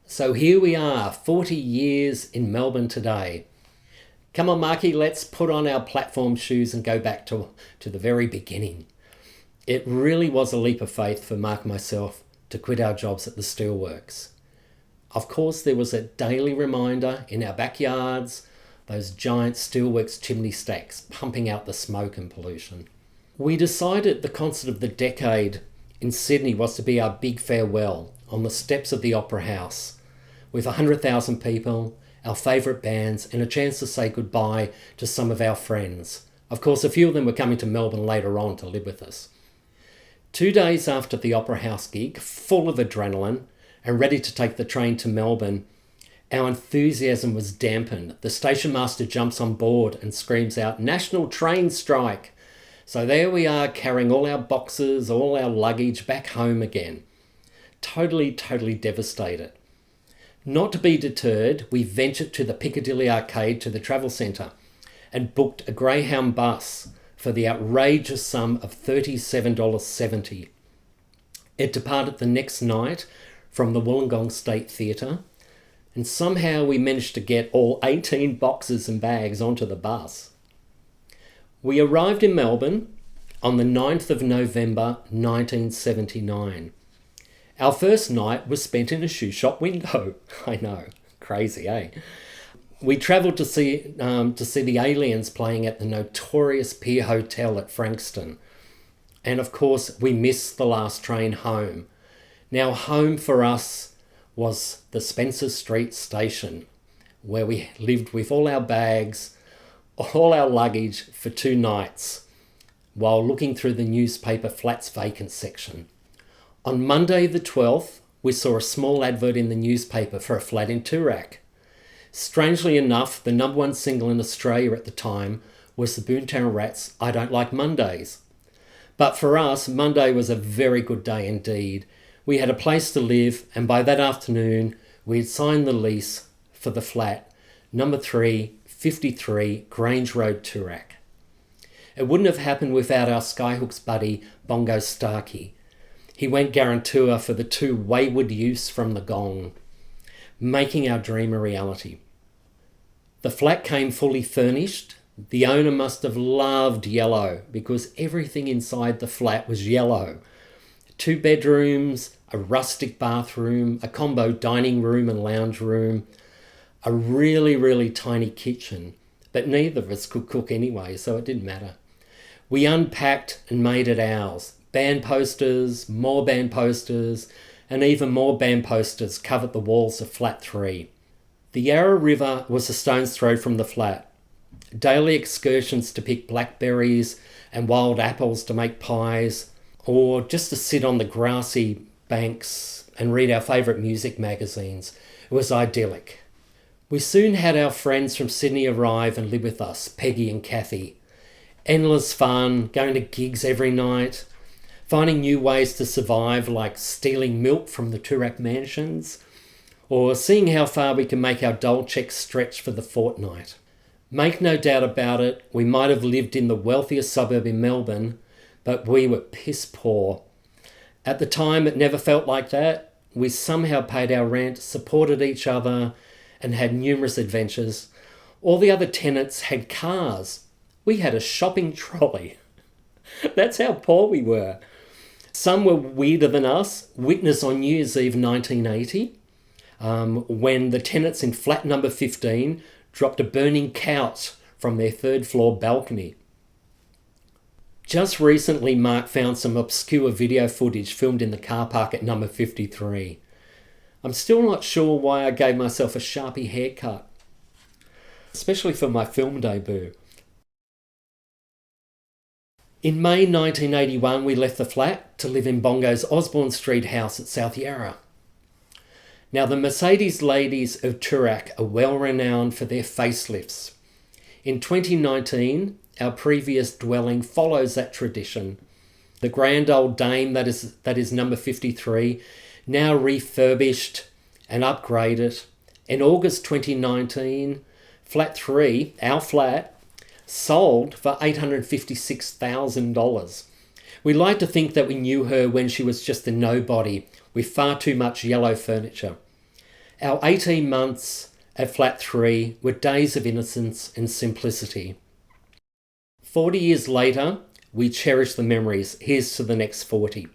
So here we are, 40 years in Melbourne today. Come on, Marky, let's put on our platform shoes and go back to the very beginning. It really was a leap of faith for Mark and myself to quit our jobs at the steelworks. Of course, there was a daily reminder in our backyards, those giant steelworks chimney stacks pumping out the smoke and pollution. We decided the concert of the decade in Sydney was to be our big farewell on the steps of the Opera House, with 100,000 people, our favourite bands, and a chance to say goodbye to some of our friends. Of course, a few of them were coming to Melbourne later on to live with us. 2 days after the Opera House gig, full of adrenaline and ready to take the train to Melbourne, our enthusiasm was dampened. The station master jumps on board and screams out, "National train strike!" So there we are, carrying all our boxes, all our luggage back home again. Totally devastated. Not to be deterred, we ventured to the Piccadilly Arcade to the travel centre and booked a Greyhound bus for the outrageous sum of $37.70. It departed the next night from the Wollongong State Theatre, and somehow we managed to get all 18 boxes and bags onto the bus. We arrived in Melbourne on the 9th of November 1979. Our first night was spent in a shoe shop window. I know, crazy, eh? We travelled to see the Aliens playing at the notorious Pier Hotel at Frankston. And of course, we missed the last train home. Now, home for us was the Spencer Street station, where we lived with all our bags, all our luggage for 2 nights, while looking through the newspaper flats vacant section. On Monday the 12th, we saw a small advert in the newspaper for a flat in Toorak. Strangely enough, the number 1 single in Australia at the time was the Boomtown Rats' "I Don't Like Mondays." But for us, Monday was a very good day indeed. We had a place to live, and by that afternoon, we had signed the lease for the flat, number 353 Grange Road, Toorak. It wouldn't have happened without our Skyhooks buddy, Bongo Starkey. He went guarantor for the 2 wayward youths from the Gong, making our dream a reality. The flat came fully furnished. The owner must have loved yellow because everything inside the flat was yellow. 2 bedrooms, a rustic bathroom, a combo dining room and lounge room, a really tiny kitchen, but neither of us could cook anyway, so it didn't matter. We unpacked and made it ours. Band posters, more band posters, and even more band posters covered the walls of flat 3. The Yarra River was a stone's throw from the flat. Daily excursions to pick blackberries and wild apples to make pies, or just to sit on the grassy banks and read our favourite music magazines. It was idyllic. We soon had our friends from Sydney arrive and live with us, Peggy and Kathy. Endless fun, going to gigs every night, finding new ways to survive, like stealing milk from the Toorak mansions, or seeing how far we can make our dole check stretch for the fortnight. Make no doubt about it, we might have lived in the wealthiest suburb in Melbourne, but we were piss poor. At the time, it never felt like that. We somehow paid our rent, supported each other, and had numerous adventures. All the other tenants had cars. We had a shopping trolley. That's how poor we were. Some were weirder than us. Witness on New Year's Eve 1980, when the tenants in flat number 15 dropped a burning couch from their 3rd floor balcony. Just recently, Mark found some obscure video footage filmed in the car park at number 53. I'm still not sure why I gave myself a Sharpie haircut, especially for my film debut. In May 1981, we left the flat to live in Bongo's Osborne Street house at South Yarra. Now, the Mercedes ladies of Toorak are well renowned for their facelifts. In 2019, our previous dwelling follows that tradition. The grand old dame that is number 53, now refurbished and upgraded. In August 2019, flat 3, our flat, sold for $856,000. We like to think that we knew her when she was just a nobody with far too much yellow furniture. Our 18 months at Flat 3 were days of innocence and simplicity. 40 years later, we cherish the memories. Here's to the next 40.